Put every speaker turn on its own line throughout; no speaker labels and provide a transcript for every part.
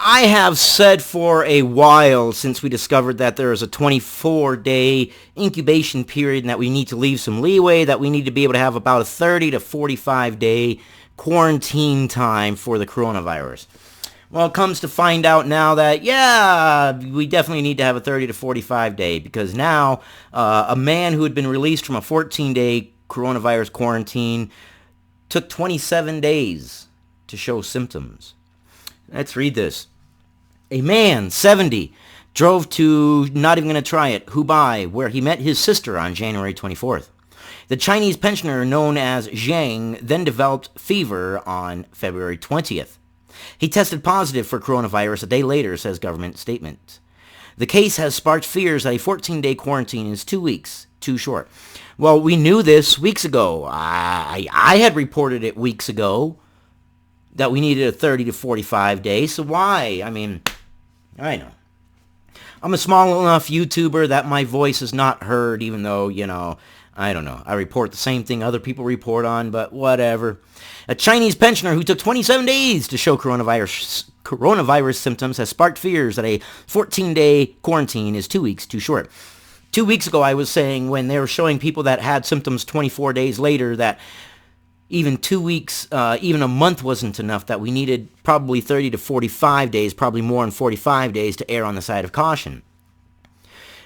I have said for a while, since we discovered that there is a 24-day incubation period and that we need to leave some leeway, that we need to be able to have about a 30 to 45-day quarantine time for the coronavirus. Well, it comes to find out now that, yeah, we definitely need to have a 30 to 45 day, because now a man who had been released from a 14-day coronavirus quarantine took 27 days to show symptoms. Let's read this. A man, 70, drove to, not even going to try it, Hubei, where he met his sister on January 24th. The Chinese pensioner known as Zhang then developed fever on February 20th. He tested positive for coronavirus a day later, says government statement. The case has sparked fears that a 14-day quarantine is 2 weeks too short. Well, we knew this weeks ago. I had reported it weeks ago that we needed a 30 to 45 days. So why? I mean, I know. I'm a small enough YouTuber that my voice is not heard, even though, I don't know. I report the same thing other people report on, but whatever. A Chinese pensioner who took 27 days to show coronavirus symptoms has sparked fears that a 14-day quarantine is 2 weeks too short. 2 weeks ago, I was saying when they were showing people that had symptoms 24 days later that even 2 weeks, even a month wasn't enough, that we needed probably 30 to 45 days, probably more than 45 days to err on the side of caution.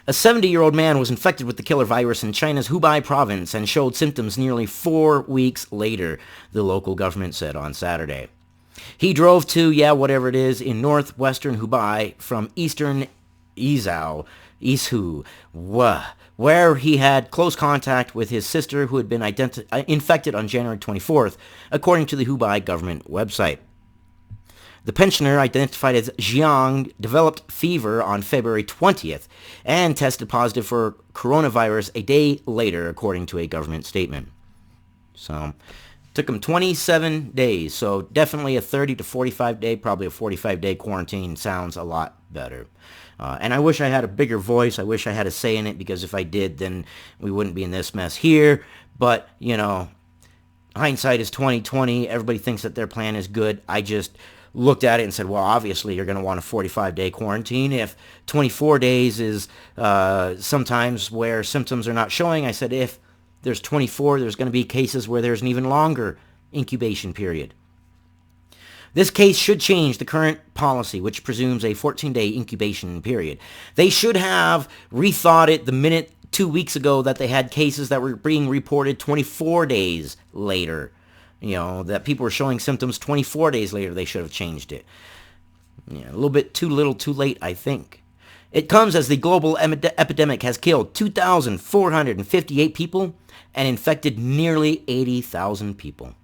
A 70-year-old man was infected with the killer virus in China's Hubei province and showed symptoms nearly 4 weeks later, the local government said on Saturday. He drove to, whatever it is, in northwestern Hubei from eastern Izhou, where he had close contact with his sister who had been infected on January 24th, according to the Hubei government website. The pensioner, identified as Jiang, developed fever on February 20th and tested positive for coronavirus a day later, according to a government statement. So, took him 27 days. So, definitely a 30 to 45 day, probably a 45-day quarantine sounds a lot better. And I wish I had a bigger voice. I wish I had a say in it, because if I did, then we wouldn't be in this mess here. But, hindsight is 20/20. Everybody thinks that their plan is good. I just looked at it and said, well, obviously you're going to want a 45-day quarantine. If 24 days is sometimes where symptoms are not showing, I said if there's 24, there's going to be cases where there's an even longer incubation period. This case should change the current policy, which presumes a 14-day incubation period. They should have rethought it the minute 2 weeks ago that they had cases that were being reported 24 days later. That people were showing symptoms 24 days later. They should have changed it. A little bit too little too late, I think. It comes as the global epidemic has killed 2,458 people and infected nearly 80,000 people.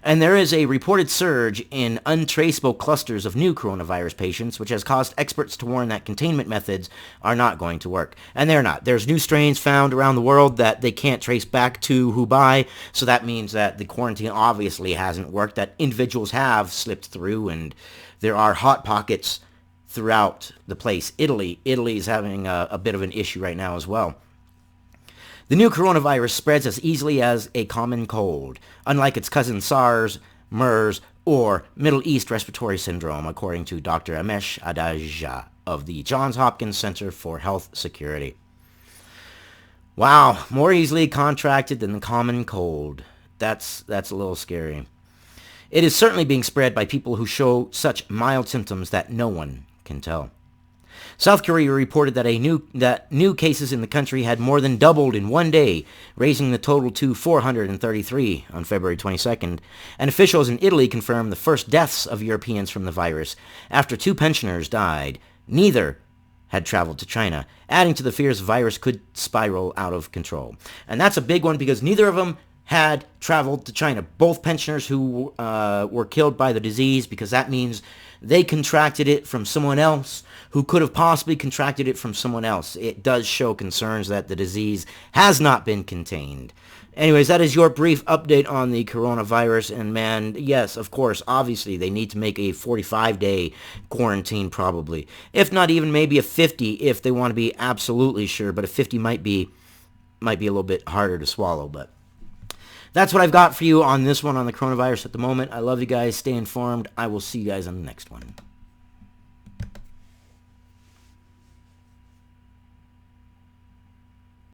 And there is a reported surge in untraceable clusters of new coronavirus patients, which has caused experts to warn that containment methods are not going to work. And they're not. There's new strains found around the world that they can't trace back to Hubei, so that means that the quarantine obviously hasn't worked, that individuals have slipped through, and there are hot pockets throughout the place. Italy is having a bit of an issue right now as well. The new coronavirus spreads as easily as a common cold, unlike its cousin SARS, MERS, or Middle East Respiratory Syndrome, according to Dr. Amesh Adaja of the Johns Hopkins Center for Health Security. Wow, more easily contracted than the common cold. That's a little scary. It is certainly being spread by people who show such mild symptoms that no one can tell. South Korea reported that new cases in the country had more than doubled in 1 day, raising the total to 433 on February 22nd, and officials in Italy confirmed the first deaths of Europeans from the virus after 2 pensioners died. Neither had traveled to China, adding to the fears the virus could spiral out of control. And that's a big one, because neither of them had traveled to China. Both pensioners who were killed by the disease, because that means they contracted it from someone else who could have possibly contracted it from someone else. It does show concerns that the disease has not been contained. Anyways, that is your brief update on the coronavirus. And man, yes, of course, obviously, they need to make a 45-day quarantine probably. If not even maybe a 50 if they want to be absolutely sure. But a 50 might be a little bit harder to swallow. But that's what I've got for you on this one on the coronavirus at the moment. I love you guys. Stay informed. I will see you guys on the next one.